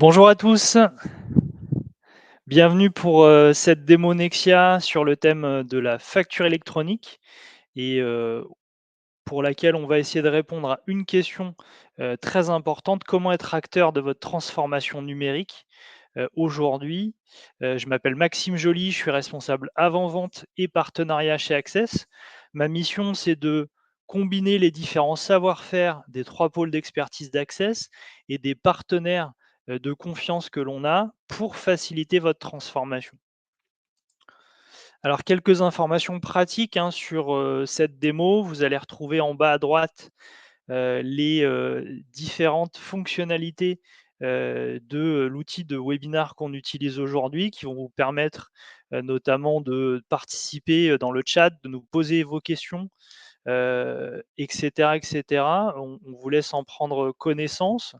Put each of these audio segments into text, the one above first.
Bonjour à tous, bienvenue pour cette démo Nexia sur le thème de la facture électronique et pour laquelle on va essayer de répondre à une question très importante: comment être acteur de votre transformation numérique aujourd'hui. Je m'appelle Maxime Joly, je suis responsable avant-vente et partenariat chez Access. Ma mission, c'est de combiner les différents savoir-faire des trois pôles d'expertise d'Access et des partenaires de confiance que l'on a pour faciliter votre transformation. Alors, quelques informations pratiques hein, sur cette démo. Vous allez retrouver en bas à droite les différentes fonctionnalités de l'outil de webinar qu'on utilise aujourd'hui, qui vont vous permettre notamment de participer dans le chat, de nous poser vos questions, et cetera, et cetera. On vous laisse en prendre connaissance.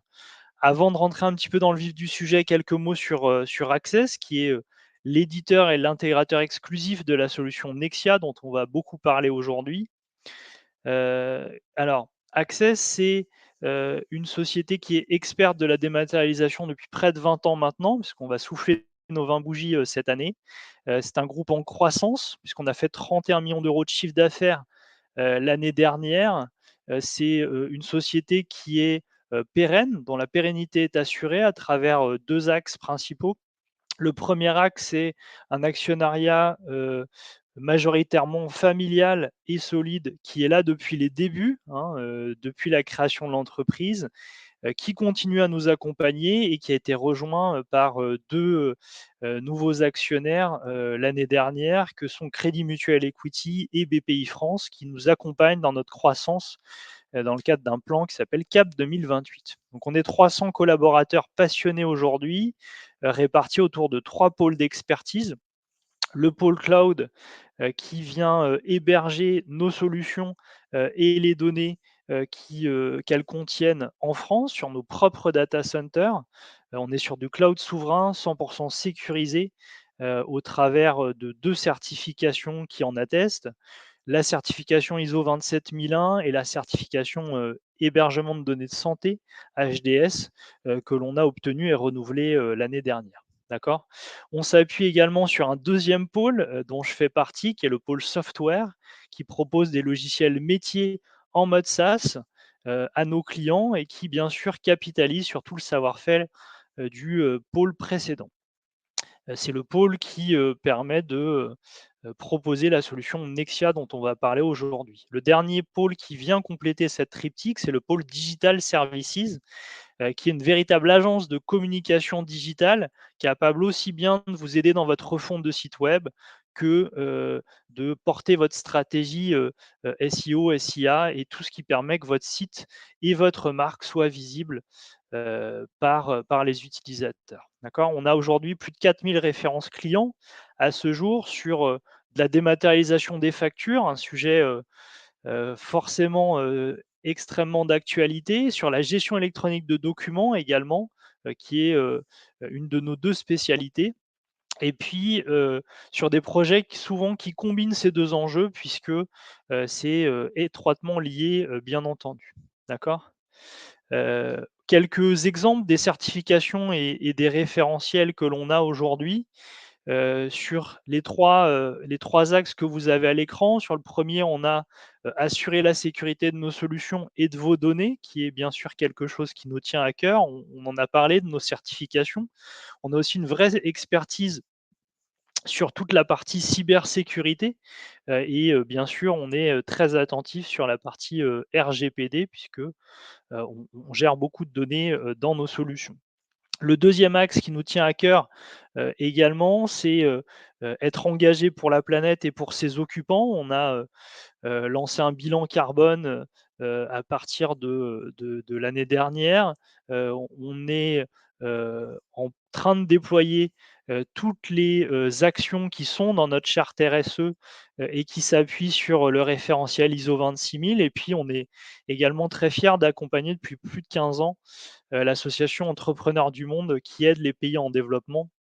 Avant de rentrer un petit peu dans le vif du sujet, quelques mots sur Access, qui est l'éditeur et l'intégrateur exclusif de la solution Nexia, dont on va beaucoup parler aujourd'hui. Alors, Access, c'est une société qui est experte de la dématérialisation depuis près de 20 ans maintenant, puisqu'on va souffler nos 20 bougies cette année. C'est un groupe en croissance, puisqu'on a fait 31 millions d'euros de chiffre d'affaires l'année dernière. C'est une société qui est pérenne, dont la pérennité est assurée à travers deux axes principaux. Le premier axe, c'est un actionnariat majoritairement familial et solide qui est là depuis les débuts, hein, depuis la création de l'entreprise, qui continue à nous accompagner et qui a été rejoint par deux nouveaux actionnaires l'année dernière, que sont Crédit Mutuel Equity et BPI France, qui nous accompagnent dans notre croissance dans le cadre d'un plan qui s'appelle CAP 2028. Donc on est 300 collaborateurs passionnés aujourd'hui, répartis autour de trois pôles d'expertise. Le pôle cloud qui vient héberger nos solutions et les données qu'elles contiennent en France sur nos propres data centers. On est sur du cloud souverain, 100% sécurisé au travers de deux certifications qui en attestent: la certification ISO 27001 et la certification hébergement de données de santé, HDS, que l'on a obtenue et renouvelée l'année dernière. D'accord. On s'appuie également sur un deuxième pôle dont je fais partie, qui est le pôle software, qui propose des logiciels métiers en mode SaaS à nos clients et qui, bien sûr, capitalise sur tout le savoir-faire du pôle précédent. C'est le pôle qui permet de proposer la solution Nexia dont on va parler aujourd'hui. Le dernier pôle qui vient compléter cette triptyque, c'est le pôle Digital Services, qui est une véritable agence de communication digitale, capable aussi bien de vous aider dans votre refonte de site web que de porter votre stratégie SEO, SIA et tout ce qui permet que votre site et votre marque soient visibles par les utilisateurs. D'accord. On a aujourd'hui plus de 4000 références clients à ce jour sur de la dématérialisation des factures, un sujet forcément extrêmement d'actualité, sur la gestion électronique de documents également, qui est une de nos deux spécialités. Et puis sur des projets qui combinent ces deux enjeux, puisque c'est étroitement lié, bien entendu. D'accord. Quelques exemples des certifications et des référentiels que l'on a aujourd'hui. Sur les 3 axes que vous avez à l'écran. Sur le premier, on a assurer la sécurité de nos solutions et de vos données, qui est bien sûr quelque chose qui nous tient à cœur. On en a parlé de nos certifications. On a aussi une vraie expertise sur toute la partie cybersécurité et bien sûr, on est très attentif sur la partie RGPD, puisque on gère beaucoup de données dans nos solutions. Le deuxième axe qui nous tient à cœur également, c'est être engagé pour la planète et pour ses occupants. On a lancé un bilan carbone à partir de l'année dernière. On est en train de déployer toutes les actions qui sont dans notre charte RSE et qui s'appuient sur le référentiel ISO 26000. Et puis, on est également très fiers d'accompagner depuis plus de 15 ans l'association Entrepreneurs du Monde, qui aide les pays en développement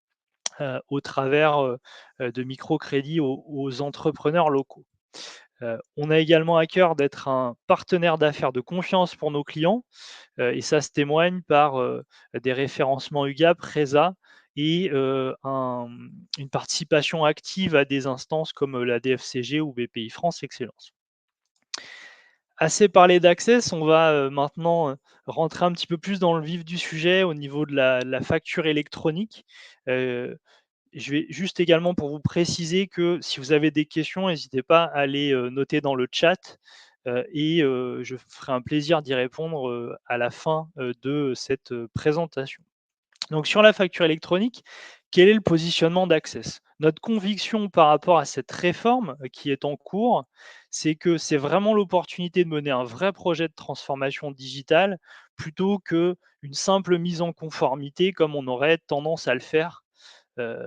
au travers de microcrédits aux entrepreneurs locaux. On a également à cœur d'être un partenaire d'affaires de confiance pour nos clients, et ça se témoigne par, des référencements UGAP, RESA et une participation active à des instances comme, la DFCG ou BPI France Excellence. Assez parlé d'Access, on va, maintenant, rentrer un petit peu plus dans le vif du sujet au niveau de la facture électronique. Heu, je vais juste également pour vous préciser que si vous avez des questions, n'hésitez pas à les, noter dans le chat, et je ferai un plaisir d'y répondre, à la fin, de cette, présentation. Donc sur la facture électronique, quel est le positionnement d'Access? Notre conviction par rapport à cette réforme, qui est en cours, c'est que c'est vraiment l'opportunité de mener un vrai projet de transformation digitale plutôt qu'une simple mise en conformité comme on aurait tendance à le faire, heu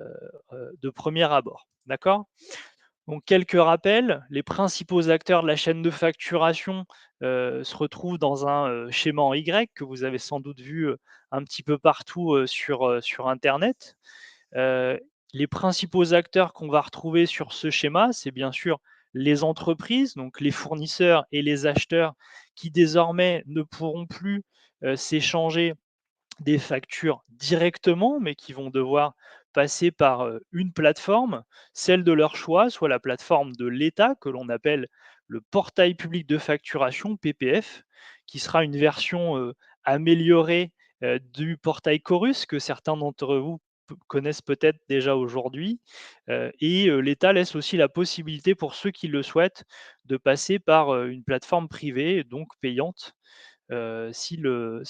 de premier abord. D'accord? Donc quelques rappels, les principaux acteurs de la chaîne de facturation, se retrouvent dans un, schéma en Y que vous avez sans doute vu, un petit peu partout, sur internet. Heu, les principaux acteurs qu'on va retrouver sur ce schéma, c'est bien sûr les entreprises, donc les fournisseurs et les acheteurs qui désormais ne pourront plus, s'échanger des factures directement, mais qui vont devoir passer par, une plateforme, celle de leur choix, soit la plateforme de l'État que l'on appelle le portail public de facturation, PPF, qui sera une version, améliorée, du portail Chorus que certains d'entre vous connaissent peut-être déjà aujourd'hui, et l'État laisse aussi la possibilité pour ceux qui le souhaitent de passer par, une plateforme privée, donc payante, si le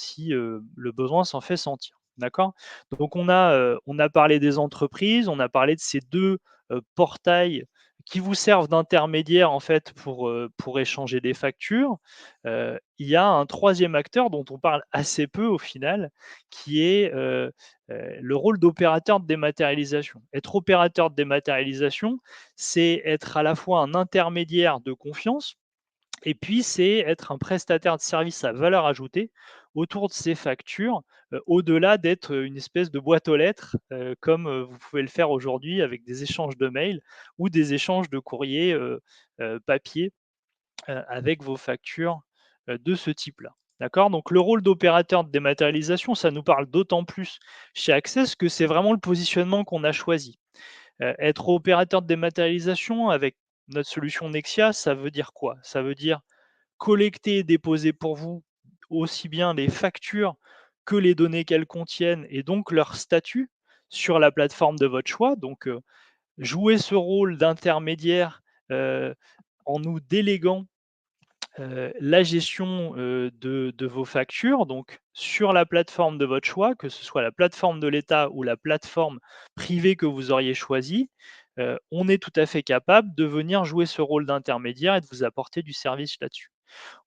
besoin s'en fait sentir. D'accord? Donc on a parlé des entreprises, on a parlé de ces 2 portails qui vous servent d'intermédiaire en fait pour échanger des factures. Il y a un troisième acteur dont on parle assez peu au final, qui est, le rôle d'opérateur de dématérialisation. Être opérateur de dématérialisation, c'est être à la fois un intermédiaire de confiance et puis, c'est être un prestataire de service à valeur ajoutée autour de ces factures, au-delà d'être, une espèce de boîte aux lettres, comme, vous pouvez le faire aujourd'hui avec des échanges de mails ou des échanges de courriers, papier, avec vos factures, de ce type-là. D'accord? Donc le rôle d'opérateur de dématérialisation, ça nous parle d'autant plus chez Access que c'est vraiment le positionnement qu'on a choisi. Être opérateur de dématérialisation avec notre solution Nexia, ça veut dire quoi? Ça veut dire collecter et déposer pour vous aussi bien les factures que les données qu'elles contiennent et donc leur statut sur la plateforme de votre choix. Donc, jouer ce rôle d'intermédiaire, heu, en nous déléguant la gestion, de vos factures, donc sur la plateforme de votre choix, que ce soit la plateforme de l'État ou la plateforme privée que vous auriez choisie, on est tout à fait capable de venir jouer ce rôle d'intermédiaire et de vous apporter du service là-dessus.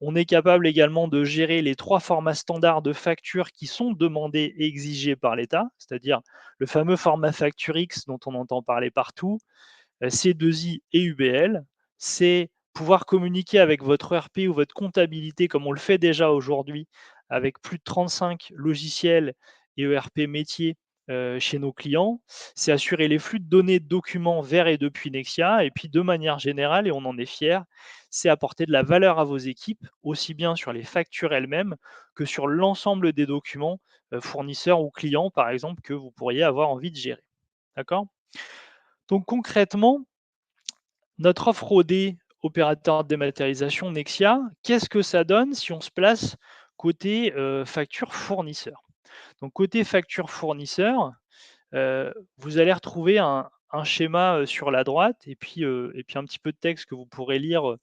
On est capable également de gérer les 3 formats standards de factures qui sont demandés et exigés par l'État, c'est-à-dire le fameux format facture X dont on entend parler partout, C2I et UBL. C'est pouvoir communiquer avec votre ERP ou votre comptabilité comme on le fait déjà aujourd'hui avec plus de 35 logiciels et ERP métiers, chez nos clients. C'est assurer les flux de données, de documents vers et depuis Nexia et puis de manière générale et on en est fier, c'est apporter de la valeur à vos équipes, aussi bien sur les factures elles-mêmes que sur l'ensemble des documents, fournisseurs ou clients par exemple que vous pourriez avoir envie de gérer. D'accord? Donc concrètement, notre offre OD, opérateur de dématérialisation Nexia, qu'est-ce que ça donne si on se place côté, facture fournisseur? Donc côté facture fournisseur, vous allez retrouver un schéma, sur la droite et puis un petit peu de texte que vous pourrez lire,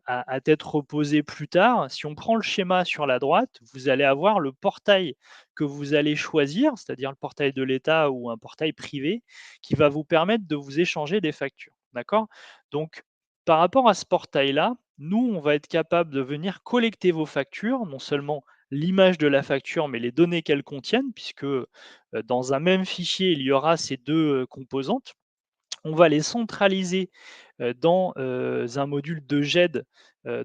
à tête reposée plus tard. Si on prend le schéma sur la droite, vous allez avoir le portail que vous allez choisir, c'est-à-dire le portail de l'État ou un portail privé qui va vous permettre de vous échanger des factures. D'accord? Donc par rapport à ce portail-là, nous, on va être capable de venir collecter vos factures, non seulement l'image de la facture, mais les données qu'elles contiennent puisque, dans un même fichier, il y aura ces 2 composantes. On va les centraliser, dans, un module de GED,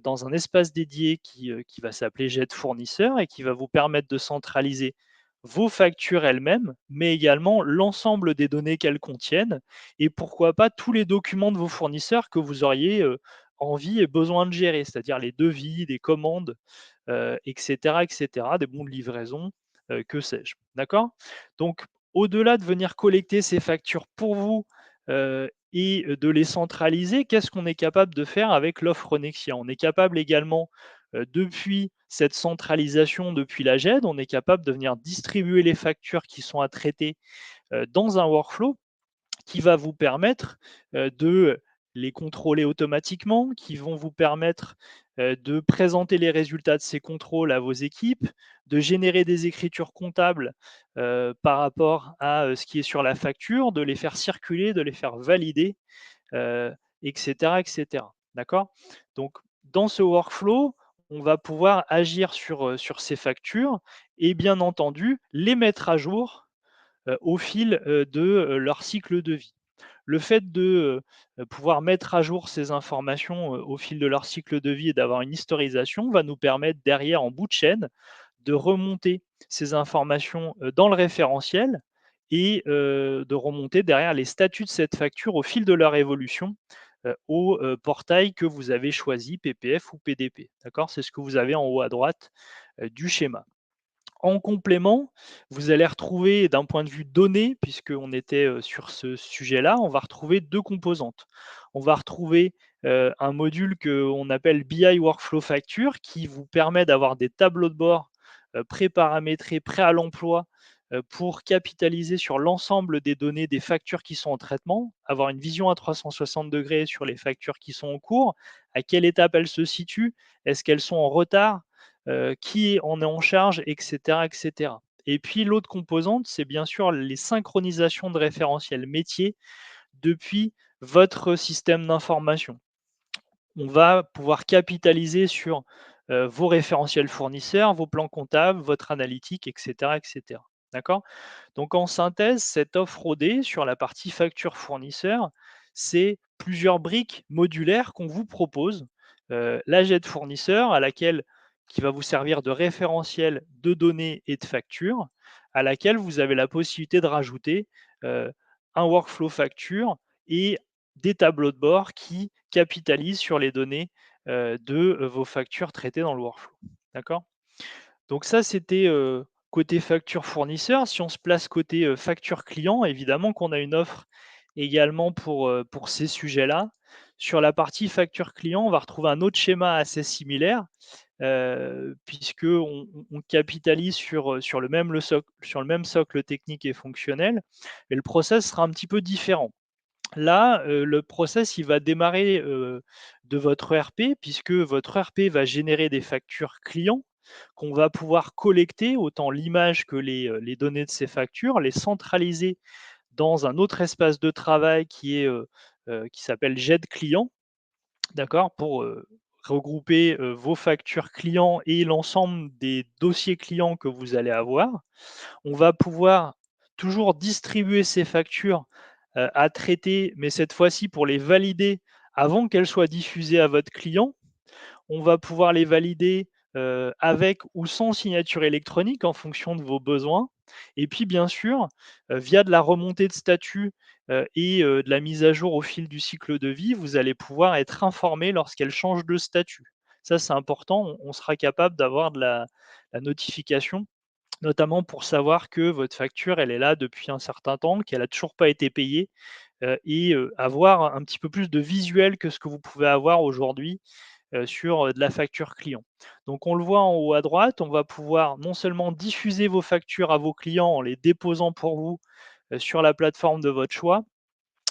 dans un espace dédié qui va s'appeler GED fournisseur et qui va vous permettre de centraliser vos factures elles-mêmes, mais également l'ensemble des données qu'elles contiennent et pourquoi pas tous les documents de vos fournisseurs que vous auriez, envie et besoin de gérer, c'est-à-dire les devis, les commandes, et cetera, des bons de livraison, que sais-je. D'accord? Donc au-delà de venir collecter ces factures pour vous, et de les centraliser, qu'est-ce qu'on est capable de faire avec l'offre Nexia? On est capable également, depuis cette centralisation, depuis la GED, on est capable de venir distribuer les factures qui sont à traiter, dans un workflow qui va vous permettre, de les contrôler automatiquement, qui vont vous permettre, de présenter les résultats de ces contrôles à vos équipes, de générer des écritures comptables, par rapport à, ce qui est sur la facture, de les faire circuler, de les faire valider, heu, et cetera, et cetera. D'accord? Donc dans ce workflow, on va pouvoir agir sur ces factures et bien entendu les mettre à jour, au fil, de, leur cycle de vie. Le fait de, pouvoir mettre à jour ces informations, au fil de leur cycle de vie et d'avoir une historisation va nous permettre derrière, en bout de chaîne, de remonter ces informations, dans le référentiel et de remonter derrière les statuts de cette facture au fil de leur évolution, au, portail que vous avez choisi, PPF ou PDP. D'accord? C'est ce que vous avez en haut à droite, du schéma. En complément, vous allez retrouver d'un point de vue données, puisqu'on était, sur ce sujet-là, on va retrouver 2 composantes. On va retrouver, un module qu'on appelle BI Workflow Facture qui vous permet d'avoir des tableaux de bord, pré-paramétrés, prêts à l'emploi, pour capitaliser sur l'ensemble des données des factures qui sont en traitement, avoir une vision à 360° sur les factures qui sont en cours, à quelle étape elles se situent, est-ce qu'elles sont en retard? Qui en est en charge, et cetera, et cetera. Et puis l'autre composante, c'est bien sûr les synchronisations de référentiels métiers depuis votre système d'information. On va pouvoir capitaliser sur, vos référentiels fournisseurs, vos plans comptables, votre analytique, et cetera, et cetera. D'accord? Donc en synthèse, cette offre OD sur la partie facture fournisseur, c'est plusieurs briques modulaires qu'on vous propose. La GED fournisseur à laquelle qui va vous servir de référentiel de données et de factures, à laquelle vous avez la possibilité de rajouter, heu, un workflow facture et des tableaux de bord qui capitalisent sur les données, de, vos factures traitées dans le workflow. D'accord? Donc ça, c'était, côté facture fournisseur. Si on se place côté, facture client, évidemment qu'on a une offre également pour ces sujets-là. Sur la partie facture client, on va retrouver un autre schéma assez similaire, puisqu'on capitalise sur le même socle technique et fonctionnel, et le process sera un petit peu différent. Là, le process, il va démarrer, de votre ERP, puisque votre ERP va générer des factures clients qu'on va pouvoir collecter, autant l'image que les données de ces factures, les centraliser dans un autre espace de travail qui s'appelle GED client, d'accord? Pour, regrouper, vos factures clients et l'ensemble des dossiers clients que vous allez avoir. On va pouvoir toujours distribuer ces factures, à traiter, mais cette fois-ci pour les valider avant qu'elles soient diffusées à votre client. On va pouvoir les valider, avec ou sans signature électronique en fonction de vos besoins, et puis bien sûr, via de la remontée de statut, et de la mise à jour au fil du cycle de vie, vous allez pouvoir être informé lorsqu'elle change de statut. Ça, c'est important, on sera capable d'avoir de la notification, notamment pour savoir que votre facture, elle est là depuis un certain temps, qu'elle a toujours pas été payée, et avoir un petit peu plus de visuel que ce que vous pouvez avoir aujourd'hui, sur, de la facture client. Donc on le voit en haut à droite, on va pouvoir non seulement diffuser vos factures à vos clients en les déposant pour vous, sur la plateforme de votre choix,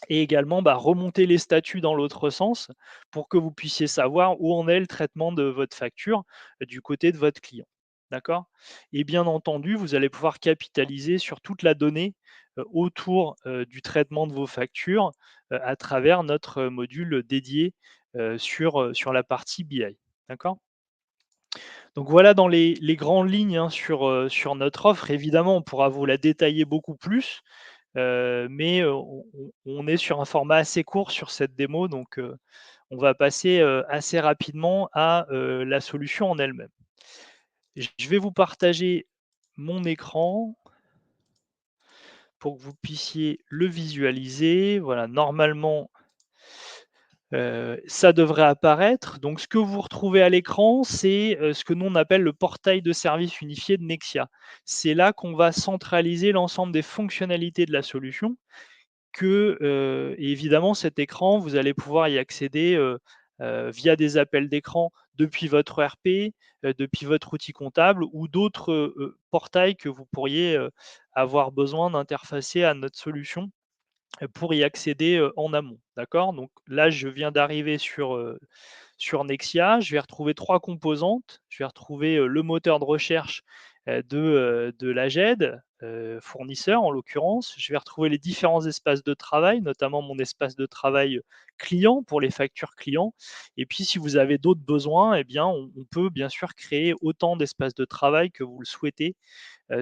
et également, bah, remonter les statuts dans l'autre sens pour que vous puissiez savoir où en est le traitement de votre facture, du côté de votre client. D'accord? Et bien entendu, vous allez pouvoir capitaliser sur toute la donnée, autour, du traitement de vos factures, à travers notre, module dédié, sur la partie BI. D'accord? Donc voilà dans les grandes lignes, hein, sur notre offre. Évidemment, on pourra vous la détailler beaucoup plus, mais on est sur un format assez court sur cette démo, donc on va passer, assez rapidement à, la solution en elle-même. Je vais vous partager mon écran pour que vous puissiez le visualiser. Voilà, normalement, Ça devrait apparaître. Donc ce que vous retrouvez à l'écran, c'est, ce que nous on appelle le portail de services unifié de Nexia. C'est là qu'on va centraliser l'ensemble des fonctionnalités de la solution et évidemment cet écran, vous allez pouvoir y accéder, via des appels d'écran depuis votre ERP, depuis votre outil comptable ou d'autres, portails que vous pourriez, avoir besoin d'interfacer à notre solution, pour y accéder, en amont, d'accord? Donc là, je viens d'arriver sur Nexia, je vais retrouver 3 composantes. Je vais retrouver, le moteur de recherche, de l'AGED, fournisseur en l'occurrence. Je vais retrouver les différents espaces de travail, notamment mon espace de travail, client pour les factures clients et puis si vous avez d'autres besoins et bien on peut bien sûr créer autant d'espaces de travail que vous le souhaitez,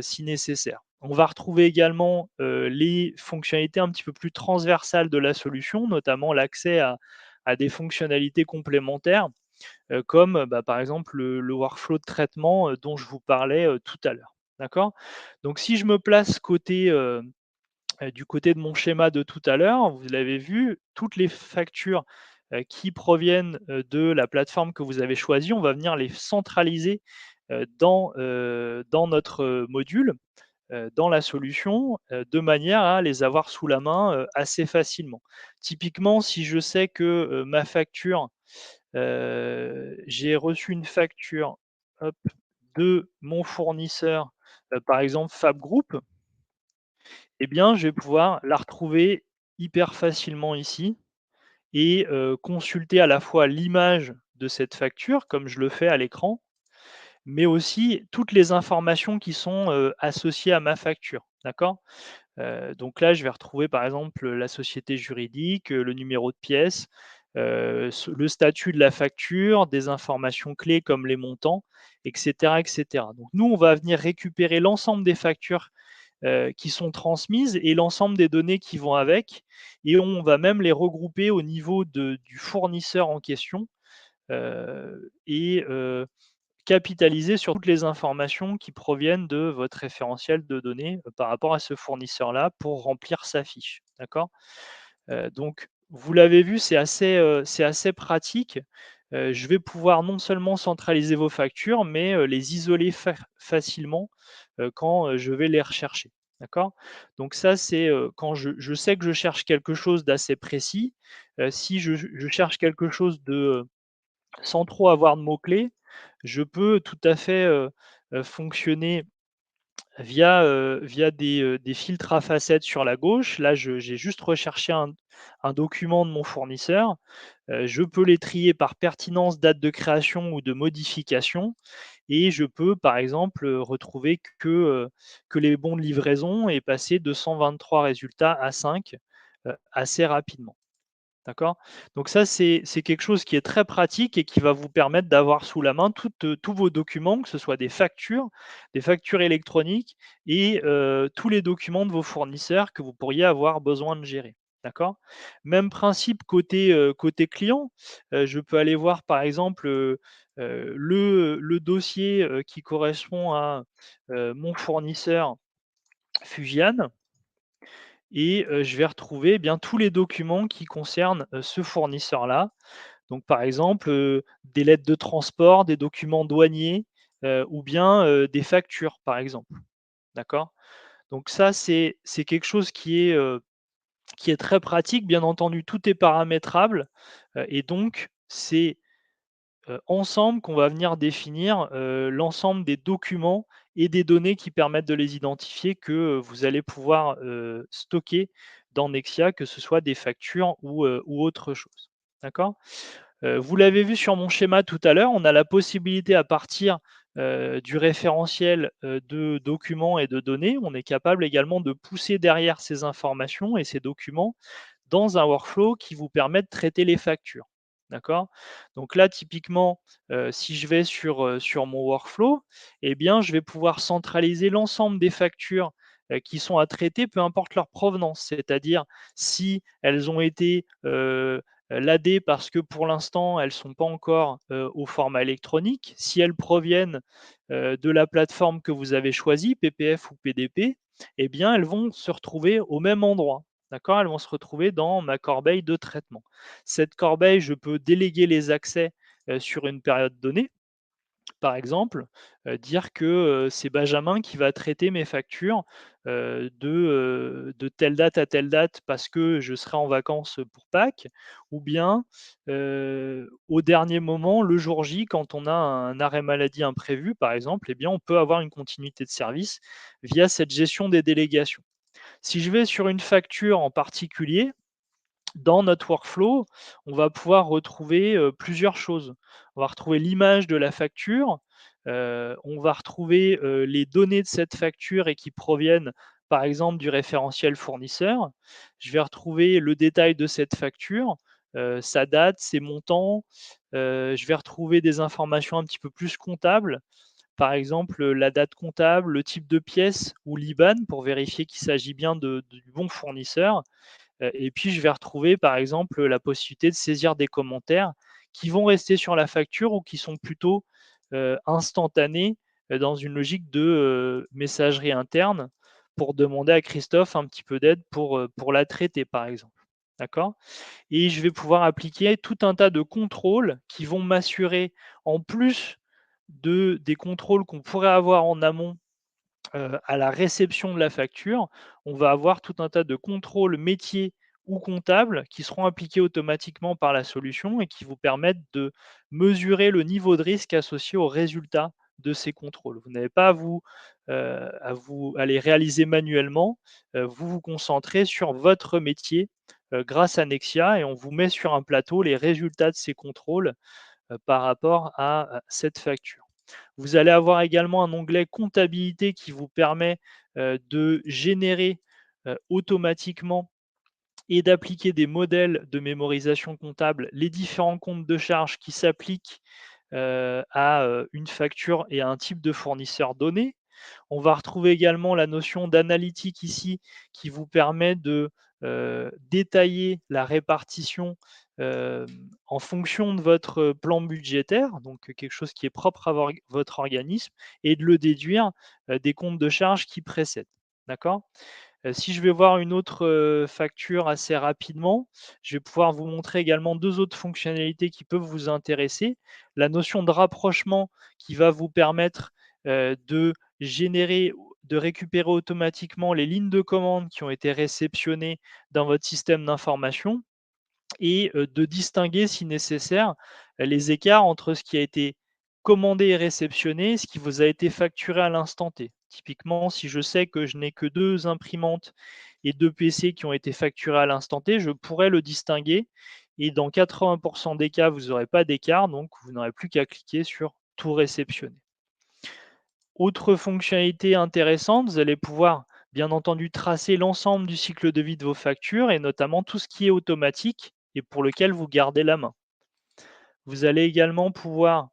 si nécessaire. On va retrouver également, les fonctionnalités un petit peu plus transversales de la solution, notamment l'accès à des fonctionnalités complémentaires, comme, bah, par exemple le workflow de traitement, dont je vous parlais, tout à l'heure. D'accord? Donc si je me place du côté de mon schéma de tout à l'heure, vous l'avez vu, toutes les factures, qui proviennent, de la plateforme que vous avez choisie, on va venir les centraliser, dans notre, module, dans la solution, de manière à les avoir sous la main, assez facilement. Typiquement, si je sais que, ma facture, j'ai reçu une facture, hop, de mon fournisseur, par exemple Fab Group, eh bien, je vais pouvoir la retrouver hyper facilement ici et consulter à la fois l'image de cette facture, comme je le fais à l'écran, mais aussi toutes les informations qui sont, associées à ma facture, d'accord? Donc là, je vais retrouver par exemple la société juridique, le numéro de pièce, le statut de la facture, des informations clés comme les montants et cetera et cetera. Donc nous, on va venir récupérer l'ensemble des factures, qui sont transmises et l'ensemble des données qui vont avec et on va même les regrouper au niveau du fournisseur en question, et capitaliser sur toutes les informations qui proviennent de votre référentiel de données, par rapport à ce fournisseur-là pour remplir sa fiche, d'accord? Donc vous l'avez vu, c'est assez pratique. Je vais pouvoir non seulement centraliser vos factures, mais les isoler facilement, quand, je vais les rechercher, d'accord? Donc ça, c'est, quand je sais que je cherche quelque chose d'assez précis, si je cherche quelque chose sans trop avoir de mots-clés, je peux tout à fait, fonctionner via des filtres à facettes sur la gauche. Là, j'ai juste recherché un document de mon fournisseur. Je peux les trier par pertinence, date de création ou de modification et je peux, par exemple, retrouver que les bons de livraison et passer de 123 résultats à 5, assez rapidement. D'accord? Donc ça, c'est quelque chose qui est très pratique et qui va vous permettre d'avoir sous la main tous vos documents, que ce soit des factures électroniques et tous les documents de vos fournisseurs que vous pourriez avoir besoin de gérer. D'accord? Même principe côté client, je peux aller voir par exemple, le dossier, qui correspond à, mon fournisseur Fujian et je vais retrouver, eh bien, tous les documents qui concernent, ce fournisseur-là. Donc par exemple, des lettres de transport, des documents douaniers, ou bien, des factures, par exemple. D'accord? Donc ça, c'est quelque chose qui est très pratique. Bien entendu, tout est paramétrable, et donc c'est ensemble qu'on va venir définir, l'ensemble des documents et des données qui permettent de les identifier que, vous allez pouvoir, stocker dans Nexia, que ce soit des factures ou autre chose. D'accord? Vous l'avez vu sur mon schéma tout à l'heure, on a la possibilité à partir, du référentiel, de documents et de données, on est capable également de pousser derrière ces informations et ces documents dans un workflow qui vous permet de traiter les factures. D'accord? Donc là, typiquement, si je vais sur mon workflow, eh bien, je vais pouvoir centraliser l'ensemble des factures, qui sont à traiter, peu importe leur provenance. C'est-à-dire si elles ont été, ladées parce que pour l'instant, elles ne sont pas encore, au format électronique, si elles proviennent, de la plateforme que vous avez choisie, PPF ou PDP, eh bien, elles vont se retrouver au même endroit. D'accord? Elles vont se retrouver dans ma corbeille de traitement. Cette corbeille, je peux déléguer les accès, sur une période donnée. Par exemple, dire que, c'est Benjamin qui va traiter mes factures, de telle date à telle date parce que je serai en vacances, pour Pâques, ou bien, au dernier moment, le jour J, quand on a un arrêt maladie imprévu, par exemple, eh bien, on peut avoir une continuité de service via cette gestion des délégations. Si je vais sur une facture en particulier, dans notre workflow, on va pouvoir retrouver, plusieurs choses. On va retrouver l'image de la facture, on va retrouver, les données de cette facture et qui proviennent, par exemple, du référentiel fournisseur. Je vais retrouver le détail de cette facture, sa date, ses montants. Je vais retrouver des informations un petit peu plus comptables, par exemple, la date comptable, le type de pièce ou l'IBAN pour vérifier qu'il s'agit bien de du bon fournisseur. Et puis je vais retrouver par exemple la possibilité de saisir des commentaires qui vont rester sur la facture ou qui sont plutôt, instantanés, dans une logique de, messagerie interne pour demander à Christophe un petit peu d'aide pour la traiter par exemple. D'accord? Et je vais pouvoir appliquer tout un tas de contrôles qui vont m'assurer, en plus des contrôles qu'on pourrait avoir en amont, à la réception de la facture, on va avoir tout un tas de contrôles métiers ou comptables qui seront appliqués automatiquement par la solution et qui vous permettent de mesurer le niveau de risque associé aux résultats de ces contrôles. Vous n'avez pas à les réaliser manuellement, vous vous concentrez sur votre métier, grâce à Nexia, et on vous met sur un plateau les résultats de ces contrôles, par rapport à cette facture. Vous allez avoir également un onglet comptabilité qui vous permet, de générer, automatiquement et d'appliquer des modèles de mémorisation comptable, les différents comptes de charges qui s'appliquent, à, une facture et à un type de fournisseur donné. On va retrouver également la notion d'analytique ici qui vous permet de, détailler la répartition, en fonction de votre plan budgétaire, donc quelque chose qui est propre à votre organisme, et de le déduire, des comptes de charges qui précèdent. D'accord? Si je vais voir une autre, facture assez rapidement, je vais pouvoir vous montrer également 2 autres fonctionnalités qui peuvent vous intéresser. La notion de rapprochement qui va vous permettre, de générer de récupérer automatiquement les lignes de commande qui ont été réceptionnées dans votre système d'information, et de distinguer si nécessaire, les écarts entre ce qui a été commandé et réceptionné, et ce qui vous a été facturé à l'instant T. Typiquement, si je sais que je n'ai que 2 imprimantes et 2 PC qui ont été facturés à l'instant T, je pourrais le distinguer, et dans 80 des cas, vous n'aurez pas d'écart, donc vous n'aurez plus qu'à cliquer sur «Tout réceptionner». Autre fonctionnalité intéressante, vous allez pouvoir, bien entendu, tracer l'ensemble du cycle de vie de vos factures et notamment tout ce qui est automatique et pour lequel vous gardez la main. Vous allez également pouvoir,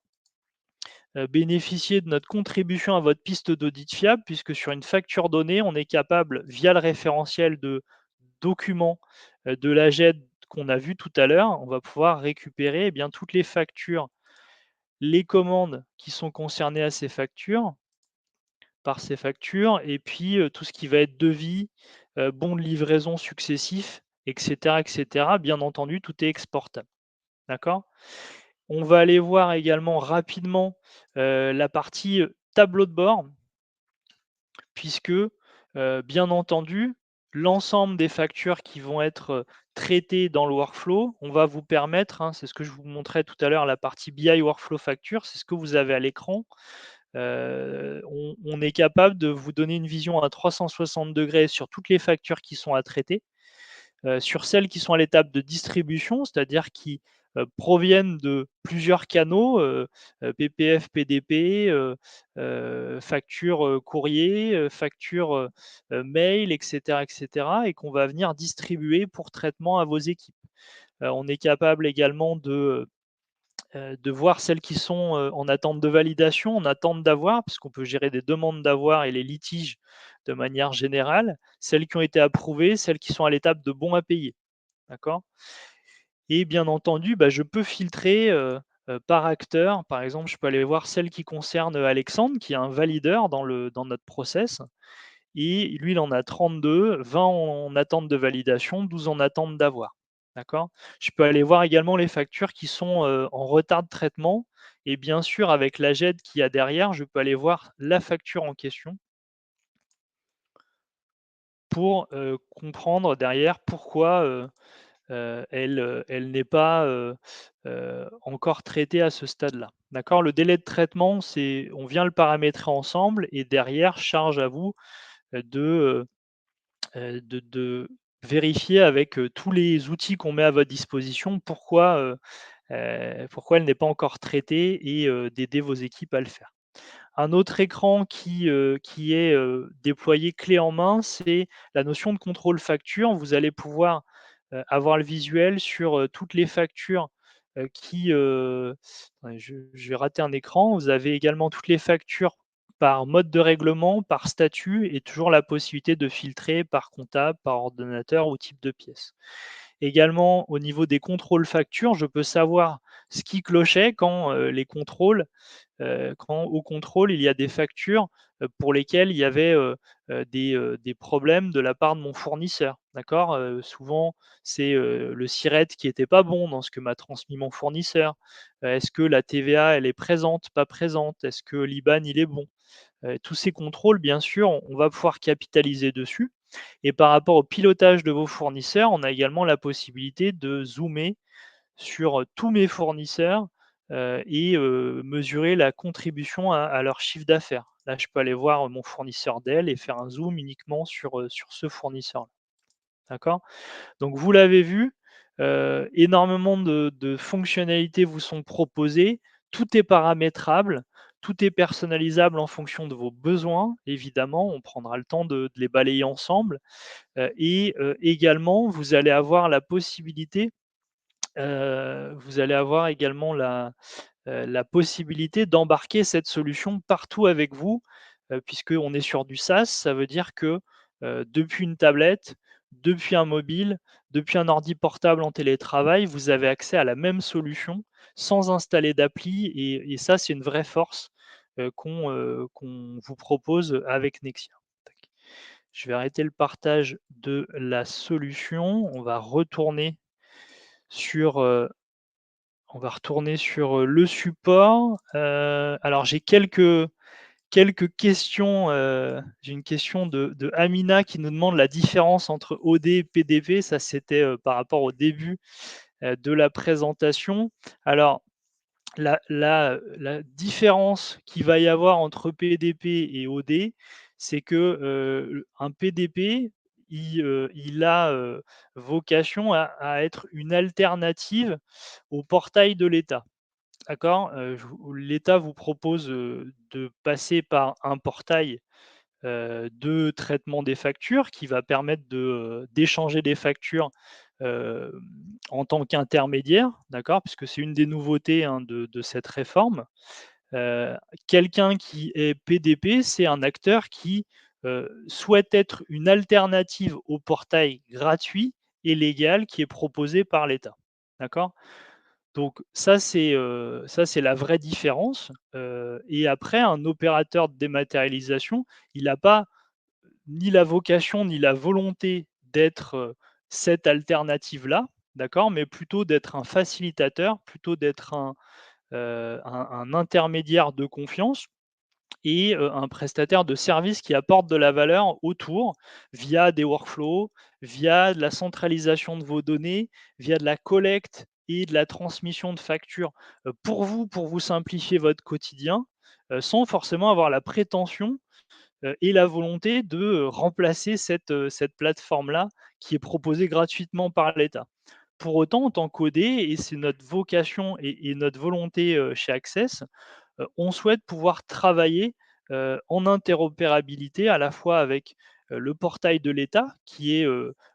bénéficier de notre contribution à votre piste d'audit fiable, puisque sur une facture donnée, on est capable, via le référentiel de documents, de l'AGED qu'on a vu tout à l'heure, on va pouvoir récupérer, eh bien, toutes les factures, les commandes qui sont concernées à ces factures par ces factures, et puis, tout ce qui va être devis, bons de livraison successifs, et cetera, et cetera. Bien entendu, tout est exportable. D'accord? On va aller voir également rapidement, la partie, tableau de bord, puisque, bien entendu, l'ensemble des factures qui vont être, traitées dans le workflow, on va vous permettre, hein, c'est ce que je vous montrais tout à l'heure, la partie BI workflow facture, c'est ce que vous avez à l'écran. On est capable de vous donner une vision à 360 sur toutes les factures qui sont à traiter. Sur celles qui sont à l'étape de distribution, c'est-à-dire qui, proviennent de plusieurs canaux, PPF, PDP, facture, courrier, facture, mail, et cetera, et qu'on va venir distribuer pour traitement à vos équipes. On est capable également de voir celles qui sont, en attente de validation, en attente d'avoir, puisqu'on peut gérer des demandes d'avoir et les litiges de manière générale, celles qui ont été approuvées, celles qui sont à l'étape de bons à payer, d'accord? Et bien entendu, bah, je peux filtrer, par acteur. Par exemple, je peux aller voir celle qui concerne, Alexandre, qui est un valideur dans notre process, et lui, il en a 32, 20 en attente de validation, 12 en attente d'avoir. D'accord? Je peux aller voir également les factures qui sont, en retard de traitement et bien sûr avec la GED qu'il y a derrière, je peux aller voir la facture en question pour, comprendre derrière pourquoi, elle n'est pas, encore traitée à ce stade-là. D'accord? Le délai de traitement, c'est on vient le paramétrer ensemble et derrière, charge à vous, de vérifier avec, tous les outils qu'on met à votre disposition pourquoi elle n'est pas encore traitée et d'aider vos équipes à le faire. Un autre écran qui est, déployé clé en main, c'est la notion de contrôle facture. Vous allez pouvoir, avoir le visuel sur, toutes les factures, attendez, je vais rater un écran. Vous avez également toutes les factures par mode de règlement, par statut et toujours la possibilité de filtrer par comptable, par ordonnateur ou type de pièce. Également, au niveau des contrôles factures, je peux savoir ce qui clochait quand, les contrôles quand au contrôle, il y a des factures, pour lesquelles il y avait, des problèmes de la part de mon fournisseur, d'accord? Souvent, c'est, le SIRET qui était pas bon dans ce que m'a transmis mon fournisseur. Est-ce que la TVA, elle est présente, pas présente? Est-ce que l'IBAN, il est bon? Tous ces contrôles, bien sûr, on va pouvoir capitaliser dessus et par rapport au pilotage de vos fournisseurs, on a également la possibilité de zoomer sur tous mes fournisseurs, et mesurer la contribution à leur chiffre d'affaires. Là, je peux aller voir mon fournisseur Dell et faire un zoom uniquement sur ce fournisseur-là. D'accord? Donc vous l'avez vu, énormément de fonctionnalités vous sont proposées. Tout est paramétrable, tout est personnalisable en fonction de vos besoins. Évidemment, on prendra le temps de les balayer ensemble, et également, vous allez avoir également la possibilité d'embarquer cette solution partout avec vous, puisqu'on est sur du SaaS. Ça veut dire que, depuis une tablette, depuis un mobile, depuis un ordi portable en télétravail, vous avez accès à la même solution sans installer d'appli et ça, c'est une vraie force, qu'on vous propose avec Nexia. Tac. Je vais arrêter le partage de la solution. Sur, heu on va retourner sur, le support. Alors j'ai quelques questions, j'ai une question de Amina qui nous demande la différence entre OD et PDP. Ça, c'était, par rapport au début, de la présentation. Alors la différence qu'il va y avoir entre PDP et OD, c'est que, un PDP, il a, vocation à être une alternative au portail de l'État. D'accord? Je vous L'État vous propose, de passer par un portail, de traitement des factures qui va permettre d'échanger des factures, hem, en tant qu'intermédiaire, d'accord? Puisque c'est une des nouveautés, hein, de cette réforme. Heu, Quelqu'un qui est PDP, c'est un acteur qui, souhaite être une alternative au portail gratuit et légal qui est proposé par l'État. D'accord? Donc ça c'est la vraie différence, et après un opérateur de dématérialisation, il n'a pas ni la vocation ni la volonté d'être, cette alternative-là, d'accord? Mais plutôt d'être un facilitateur, plutôt d'être un intermédiaire de confiance et un prestataire de services qui apporte de la valeur autour, via des workflows, via de la centralisation de vos données, via de la collecte et de la transmission de factures, pour vous simplifier votre quotidien, sans forcément avoir la prétention, et la volonté de, remplacer cette plateforme-là qui est proposée gratuitement par l'État. Pour autant, en tant qu'OD et c'est notre vocation et notre volonté, chez Access, on souhaite pouvoir travailler, en interopérabilité à la fois avec, le portail de l'État qui est,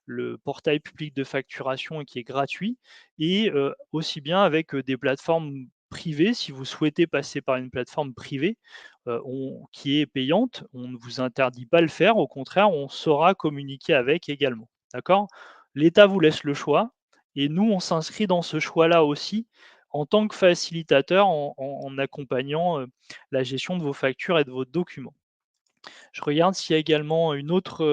le portail public de facturation et qui est gratuit et aussi bien avec, des plateformes privées. Si vous souhaitez passer par une plateforme privée, on qui est payante, on ne vous interdit pas le faire, au contraire, on saura communiquer avec également. D'accord? L'État vous laisse le choix et nous, on s'inscrit dans ce choix-là aussi en tant que facilitateur en accompagnant, la gestion de vos factures et de vos documents. Je regarde s'il y a également une autre,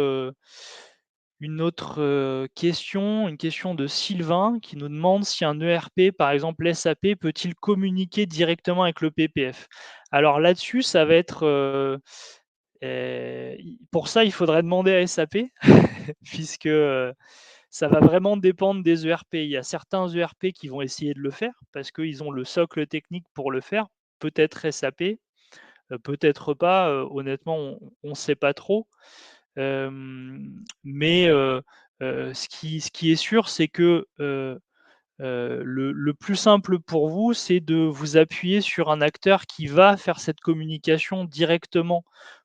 question, une question de Sylvain qui nous demande si un ERP, par exemple SAP, peut-il communiquer directement avec le PPF? Alors là-dessus, ça va être, i pour ça, il faudrait demander à SAP puisque, ça va vraiment dépendre des ERP. Il y a certains ERP qui vont essayer de le faire parce qu'ils ont le socle technique pour le faire, peut-être SAP, peut-être pas, honnêtement, on ne sait pas trop. Mais ce qui est sûr, c'est que, le plus simple pour vous, c'est de vous appuyer sur un acteur qui va faire cette communication directement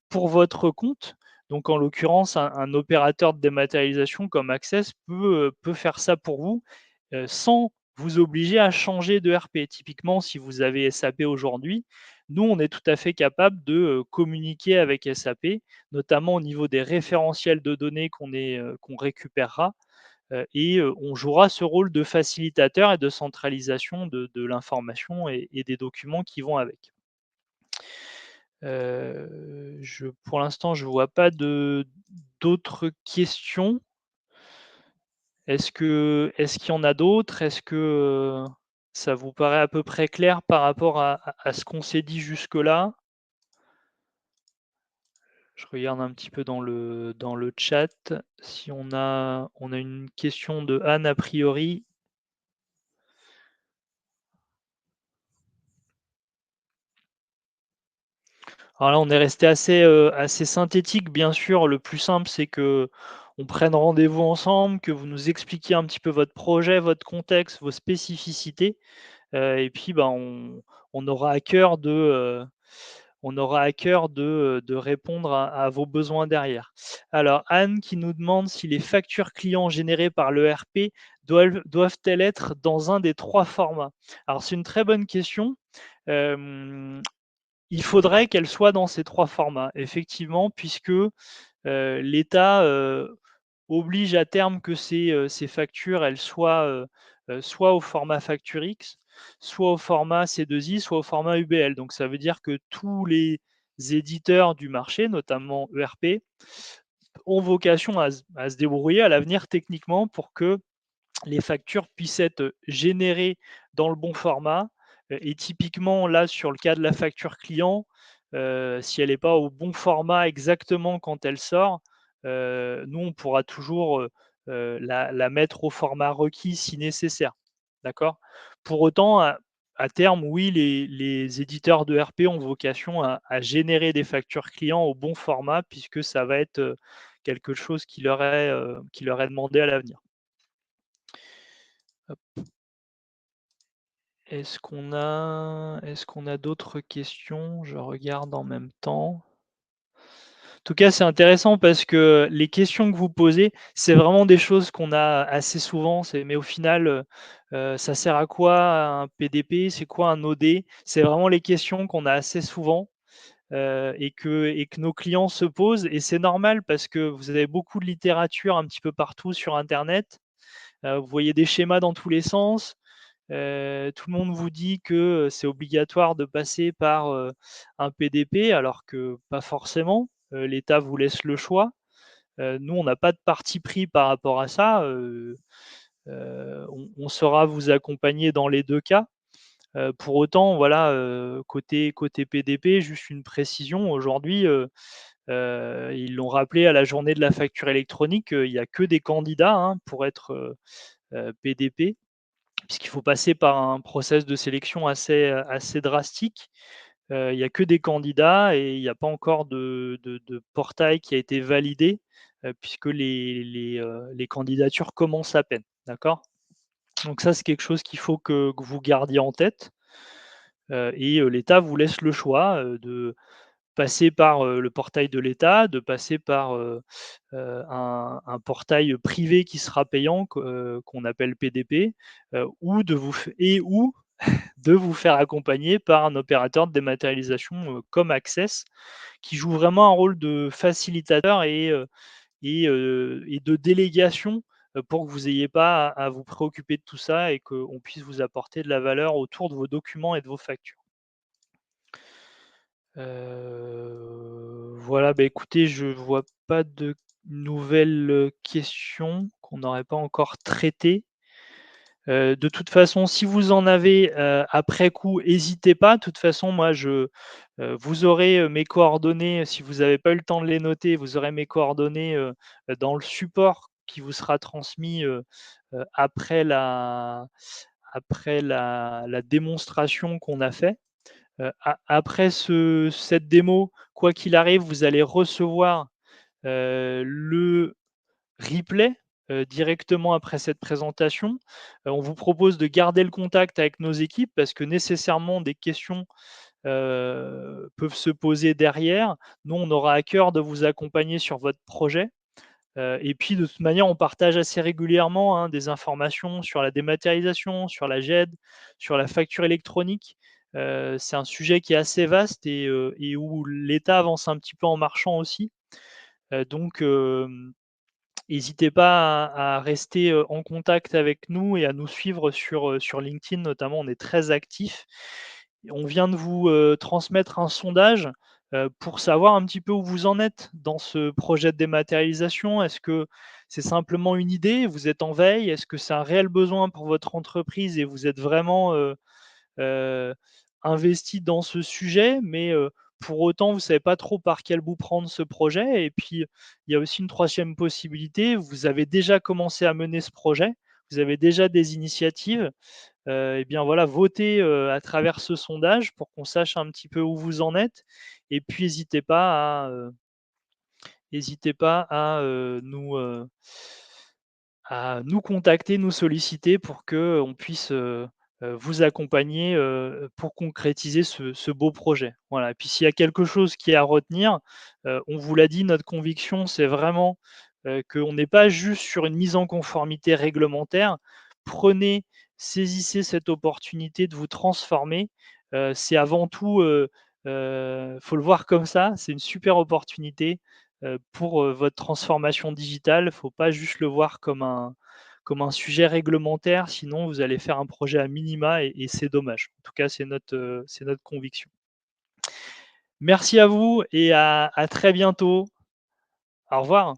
pour votre compte. Donc en l'occurrence, un opérateur de dématérialisation comme Access peut faire ça pour vous, sans vous obliger à changer de RP. Typiquement, si vous avez SAP aujourd'hui, nous, on est tout à fait capable de, communiquer avec SAP, notamment au niveau des référentiels de données qu'on récupérera. Et on jouera ce rôle de facilitateur et de centralisation de l'information et des documents qui vont avec. Pour l'instant, je ne vois pas d'autres questions. Est-ce qu'il y en a d'autres? Est-ce que, ça vous paraît à peu près clair par rapport à ce qu'on s'est dit jusque-là? Je regarde un petit peu dans le chat si on a une question de Anne a priori. Alors là, on est resté assez synthétique. Bien sûr, le plus simple, c'est que on prenne rendez-vous ensemble, que vous nous expliquiez un petit peu votre projet, votre contexte, vos spécificités, et puis, bah, on aura à cœur de répondre à vos besoins derrière. Alors Anne qui nous demande si les factures clients générées par l'ERP doivent-elles être dans un des 3 formats? Alors c'est une très bonne question. Hem Il faudrait qu'elle soit dans ces 3 formats, effectivement, puisque, l'État, oblige à terme que ces factures, elles soient, soit au format facture X, soit au format C2I, soit au format UBL. Donc ça veut dire que tous les éditeurs du marché, notamment ERP, ont vocation à se débrouiller à l'avenir techniquement pour que les factures puissent être générées dans le bon format, et typiquement là, sur le cas de la facture client, si elle n'est pas au bon format exactement quand elle sort, nous on pourra toujours, la mettre au format requis si nécessaire. D'accord? Pour autant, à terme, oui, les éditeurs de RP ont vocation à générer des factures clients au bon format puisque ça va être, quelque chose qui leur est demandé à l'avenir. Est-ce qu'on a d'autres questions? Je regarde en même temps. En tout cas, c'est intéressant parce que les questions que vous posez, c'est vraiment des choses qu'on a assez souvent. Mais au final, ça sert à quoi un PDP? C'est quoi un OD? C'est vraiment les questions qu'on a assez souvent, et que nos clients se posent et c'est normal parce que vous avez beaucoup de littérature un petit peu partout sur internet. Vous voyez des schémas dans tous les sens. Tout le monde vous dit que, c'est obligatoire de passer par, un PDP alors que pas forcément. L'État vous laisse le choix. Nous, on n'a pas de parti pris par rapport à ça, on saura vous accompagner dans les 2 cas. Pour autant, voilà, côté PDP, juste une précision, aujourd'hui, ils l'ont rappelé à la journée de la facture électronique, il y a que des candidats, hein, pour être, PDP. Puisqu'il faut passer par un process de sélection assez drastique. Il y a que des candidats et il n'y a pas encore de portail qui a été validé, puisque les candidatures commencent à peine, d'accord? Donc ça, c'est quelque chose qu'il faut que vous gardiez en tête, et l'État vous laisse le choix, de passer par, le portail de l'État, de passer par, un portail privé qui sera payant qu'on appelle PDP, ou de vous faire accompagner par un opérateur de dématérialisation, comme Access, qui joue vraiment un rôle de facilitateur et de délégation, pour que vous n'ayez pas à vous préoccuper de tout ça et qu'on puisse vous apporter de la valeur autour de vos documents et de vos factures. Voilà, bah, écoutez, je vois pas de nouvelles, questions qu'on n'aurait pas encore traitées. De toute façon, si vous en avez, après coup, hésitez pas. De toute façon, moi, vous aurez, mes coordonnées, si vous n'avez pas eu le temps de les noter, vous aurez mes coordonnées, dans le support qui vous sera transmis, après la démonstration qu'on a fait. Après cette démo, quoi qu'il arrive, vous allez recevoir, le replay, directement après cette présentation. On vous propose de garder le contact avec nos équipes parce que nécessairement des questions, peuvent se poser derrière. Nous, on aura à cœur de vous accompagner sur votre projet. Et puis de toute manière, on partage assez régulièrement, hein, des informations sur la dématérialisation, sur la GED, sur la facture électronique. C'est un sujet qui est assez vaste et où l'État avance un petit peu en marchant aussi. Donc n'hésitez pas à rester, en contact avec nous et à nous suivre sur LinkedIn notamment, on est très actifs. On vient de vous, transmettre un sondage, pour savoir un petit peu où vous en êtes dans ce projet de dématérialisation. Est-ce que c'est simplement une idée? Vous êtes en veille? Est-ce que c'est un réel besoin pour votre entreprise et vous êtes vraiment, heu, investi dans ce sujet, mais pour autant, vous ne savez pas trop par quel bout prendre ce projet. Et puis, il y a aussi une troisième possibilité, vous avez déjà commencé à mener ce projet, vous avez déjà des initiatives, et bien voilà, votez, à travers ce sondage pour qu'on sache un petit peu où vous en êtes. Et puis n'hésitez pas à nous contacter, nous solliciter pour qu'on puisse, vous accompagner, pour concrétiser ce beau projet. Voilà, et puis s'il y a quelque chose qui est à retenir, on vous l'a dit, notre conviction, c'est vraiment, qu'on n'est pas juste sur une mise en conformité réglementaire. Prenez, saisissez cette opportunité de vous transformer, c'est avant tout, faut le voir comme ça, c'est une super opportunité pour, votre transformation digitale. Il ne faut pas juste le voir comme un sujet réglementaire, sinon vous allez faire un projet à minima et c'est dommage. En tout cas, c'est notre conviction. Merci à vous et à très bientôt. Au revoir.